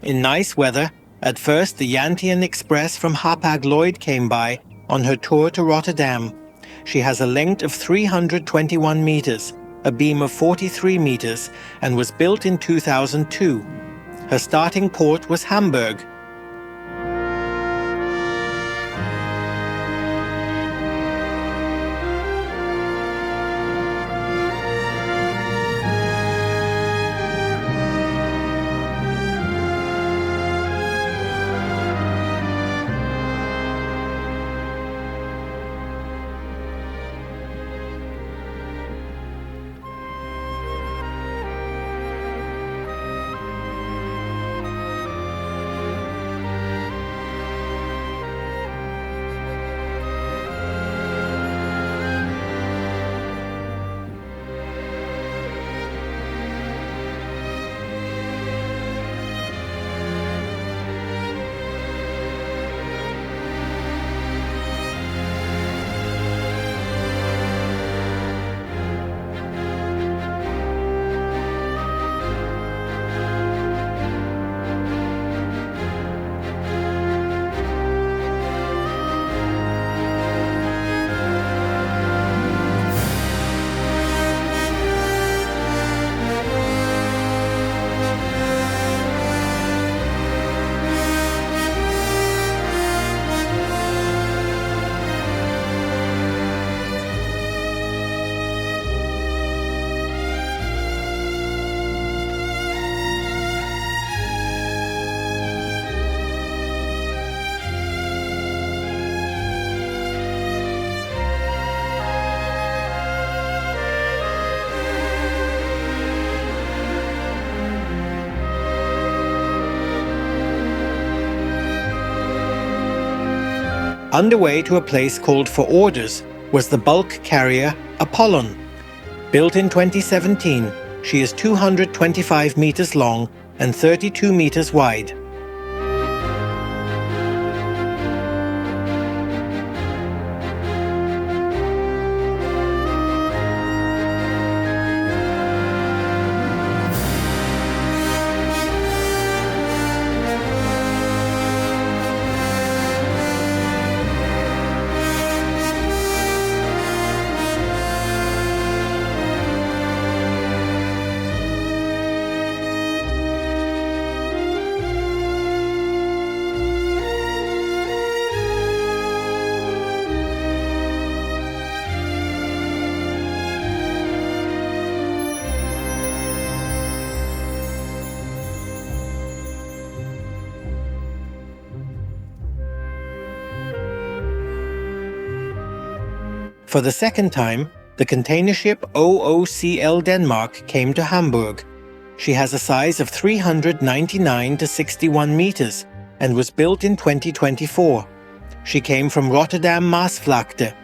In nice weather, at first the Yantian Express from Hapag-Lloyd came by on her tour to Rotterdam. She has a length of 321 meters, a beam of 43 meters, and was built in 2002. Her starting port was Hamburg. Underway to a place called For Orders was the bulk carrier Apollon. Built in 2017, she is 225 meters long and 32 meters wide. For the second time, the container ship OOCL Denmark came to Hamburg. She has a size of 399 to 61 meters and was built in 2024. She came from Rotterdam Maasvlakte.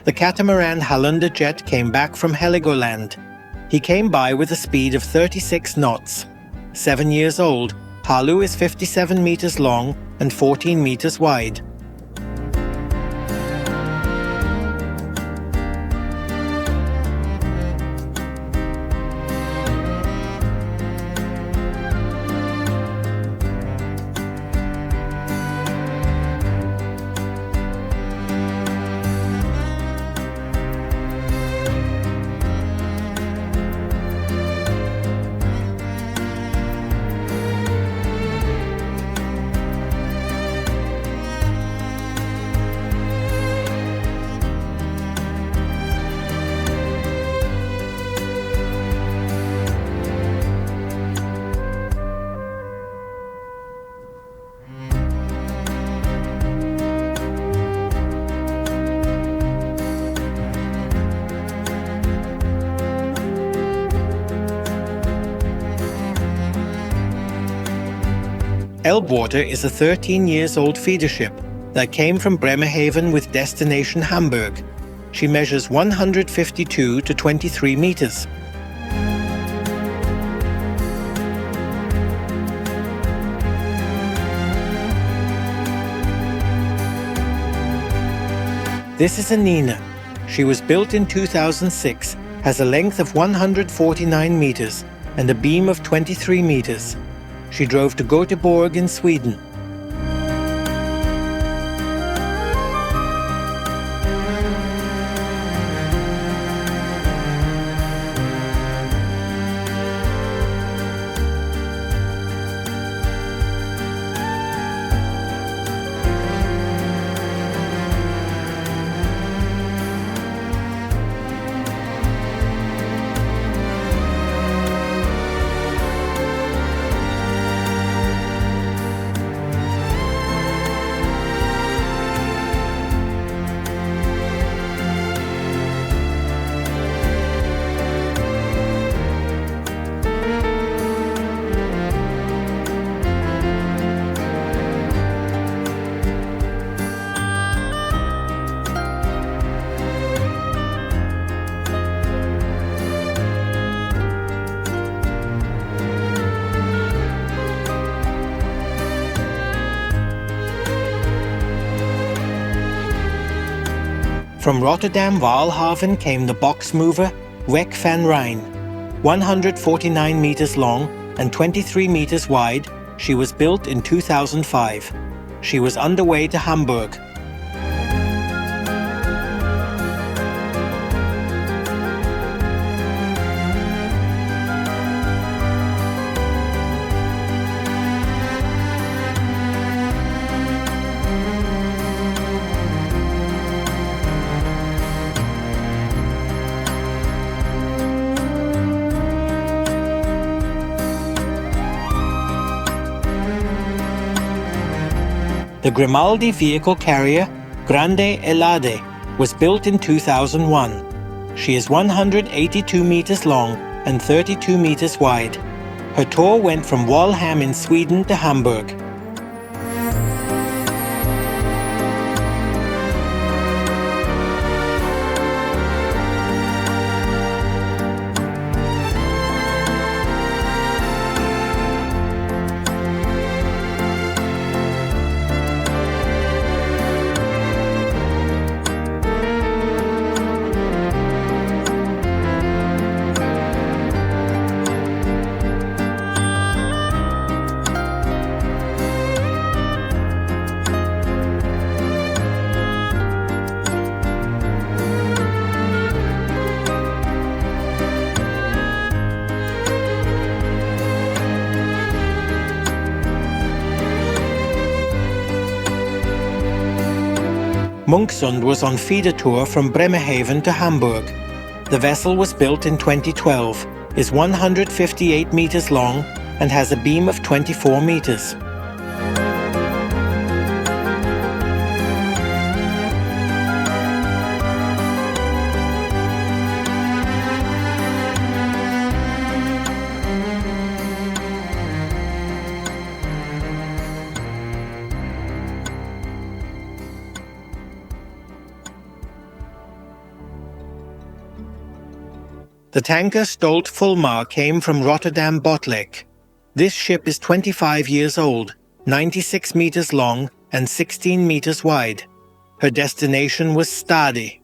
The catamaran Halunder Jet came back from Heligoland. He came by with a speed of 36 knots. 7 years old, Halu is 57 meters long and 14 meters wide. Elbe is a 13-year-old feeder ship that came from Bremerhaven with destination Hamburg. She measures 152 to 23 meters. This is a Nina. She was built in 2006, has a length of 149 meters and a beam of 23 meters. She drove to Göteborg in Sweden. From Rotterdam Walhaven came the box mover Weg van Rijn. 149 meters long and 23 meters wide, she was built in 2005. She was underway to Hamburg. The Grimaldi vehicle carrier Grande Elade was built in 2001. She is 182 meters long and 32 meters wide. Her tour went from Walham in Sweden to Hamburg. Munksund was on feeder tour from Bremerhaven to Hamburg. The vessel was built in 2012, is 158 meters long and has a beam of 24 meters. The tanker Stolt Fulmar came from Rotterdam Botlek. This ship is 25 years old, 96 meters long and 16 meters wide. Her destination was Stade.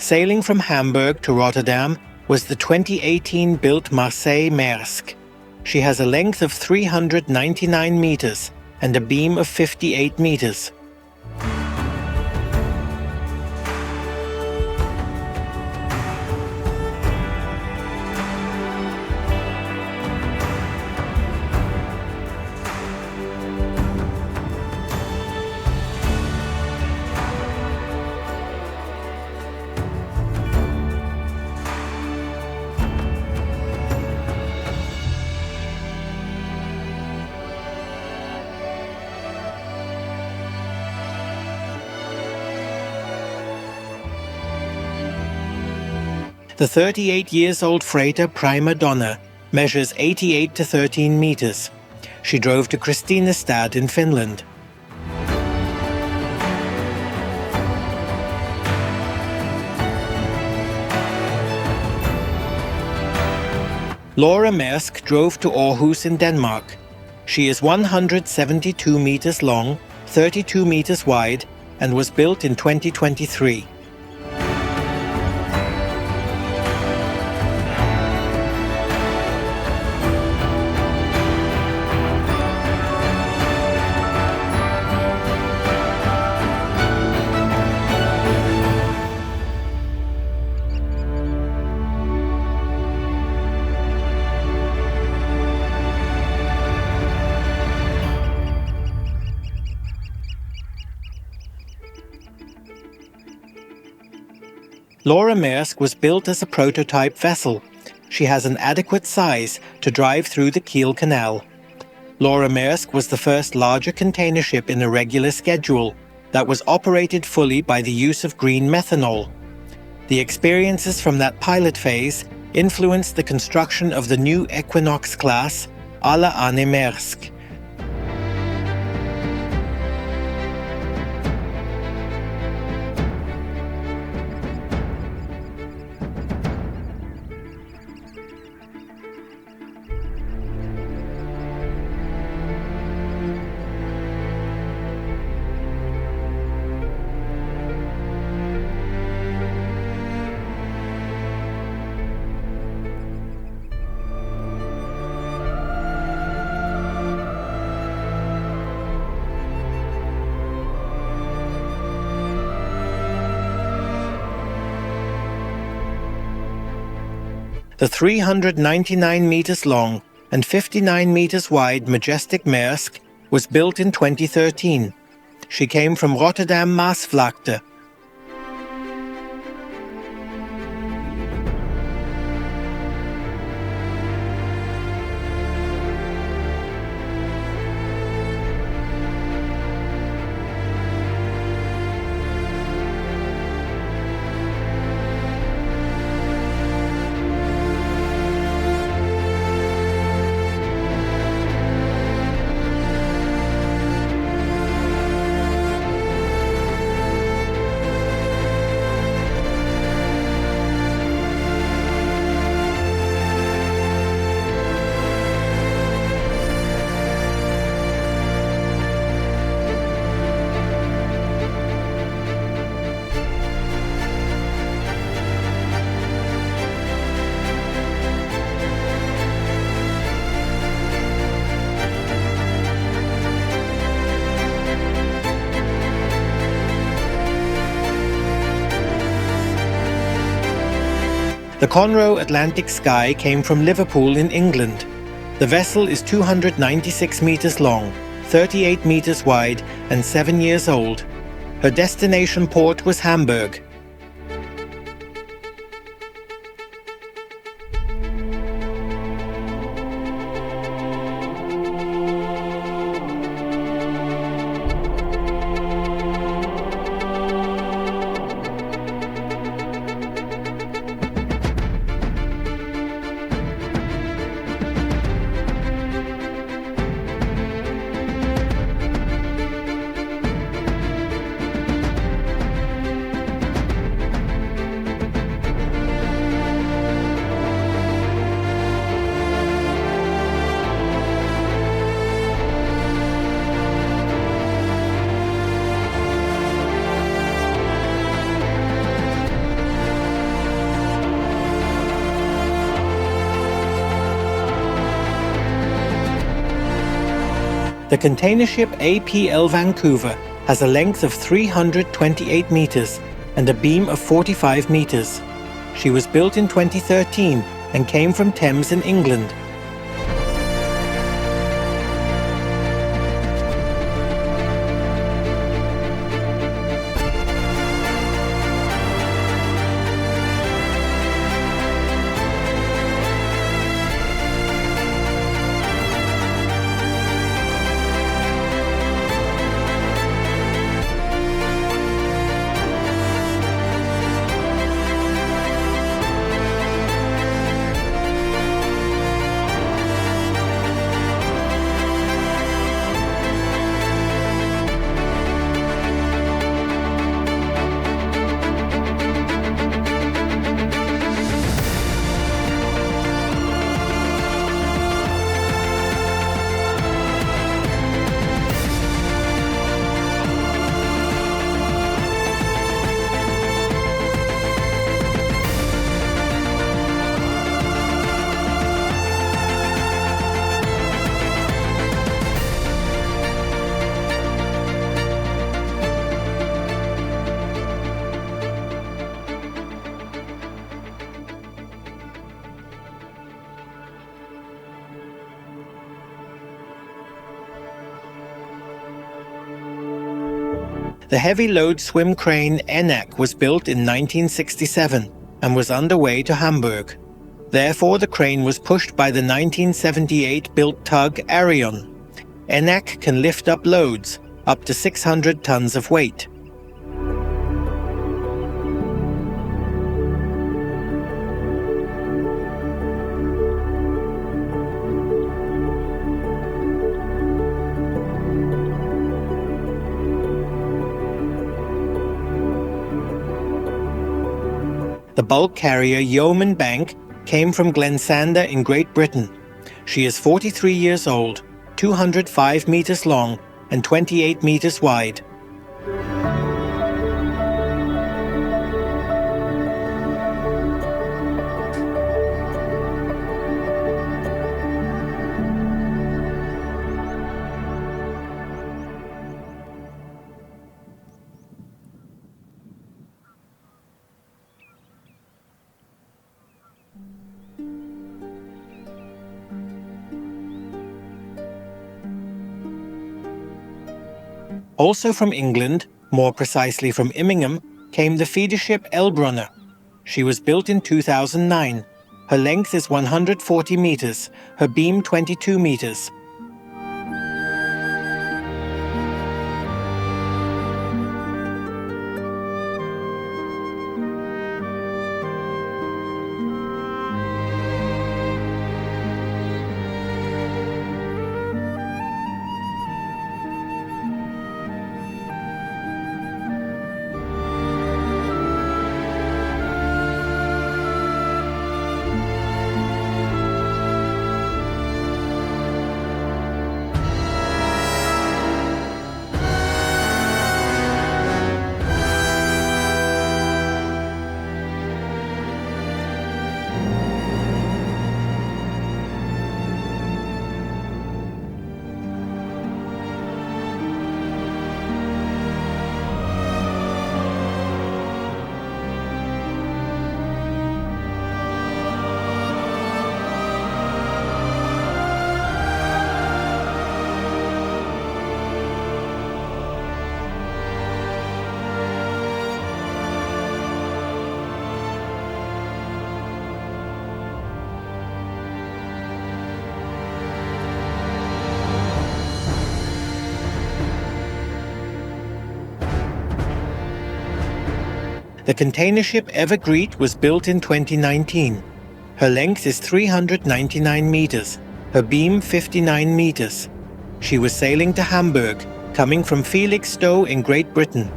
Sailing from Hamburg to Rotterdam was the 2018-built Marseille Mærsk. She has a length of 399 meters and a beam of 58 meters. The 38-years-old freighter Prima Donna measures 88 to 13 meters. She drove to Kristinestad in Finland. Laura Mærsk drove to Aarhus in Denmark. She is 172 meters long, 32 meters wide, and was built in 2023. Laura Mærsk was built as a prototype vessel. She has an adequate size to drive through the Kiel Canal. Laura Mærsk was the first larger container ship in a regular schedule that was operated fully by the use of green methanol. The experiences from that pilot phase influenced the construction of the new Equinox class, Alle Anne Mærsk. The 399 meters long and 59 meters wide Majestic Mærsk was built in 2013. She came from Rotterdam Maasvlakte. The Conroe Atlantic Sky came from Liverpool in England. The vessel is 296 meters long, 38 meters wide, and 7 years old. Her destination port was Hamburg. The container ship APL Vancouver has a length of 328 meters and a beam of 45 meters. She was built in 2013 and came from Thames in England. The heavy-load swim crane Enak was built in 1967 and was underway to Hamburg. Therefore, the crane was pushed by the 1978-built tug Arion. Enak can lift up loads, up to 600 tons of weight. The bulk carrier Yeoman Bank came from Glensanda in Great Britain. She is 43 years old, 205 meters long and 28 meters wide. Also from England, more precisely from Immingham, came the feeder ship Elbe. She was built in 2009. Her length is 140 meters, her beam 22 meters. The container ship Evergreen was built in 2019. Her length is 399 meters, her beam 59 meters. She was sailing to Hamburg, coming from Felixstowe in Great Britain.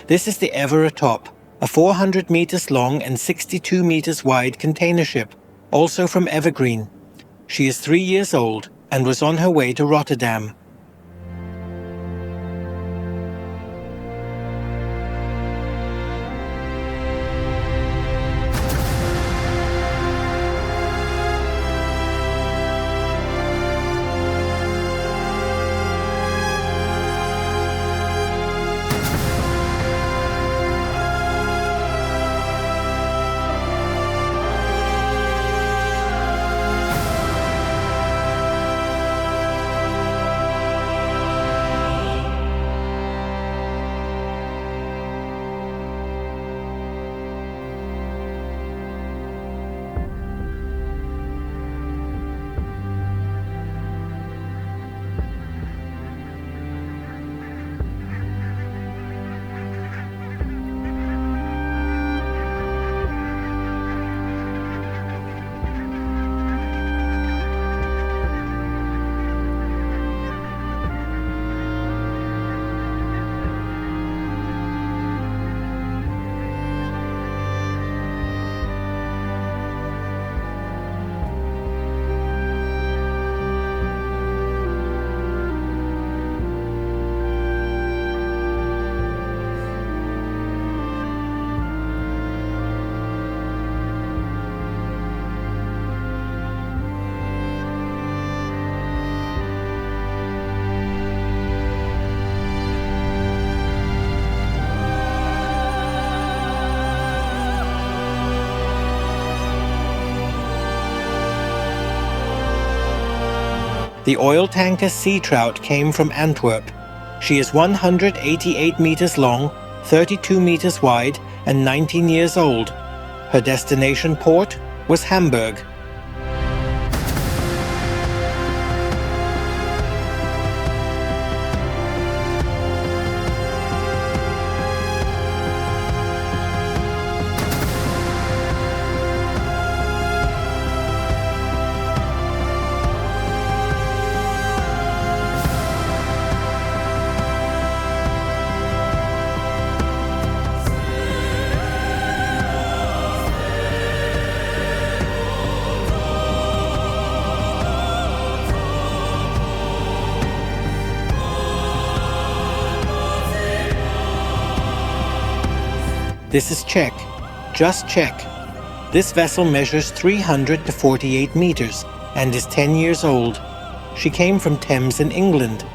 This is the Ever Top, a 400 meters long and 62 meters wide container ship, also from Evergreen. She is 3 years old and was on her way to Rotterdam. The oil tanker Sea Trout came from Antwerp. She is 188 meters long, 32 meters wide, and 19 years old. Her destination port was Hamburg. This is check. Just check. This vessel measures 300 to 48 meters and is 10 years old. She came from Thames in England.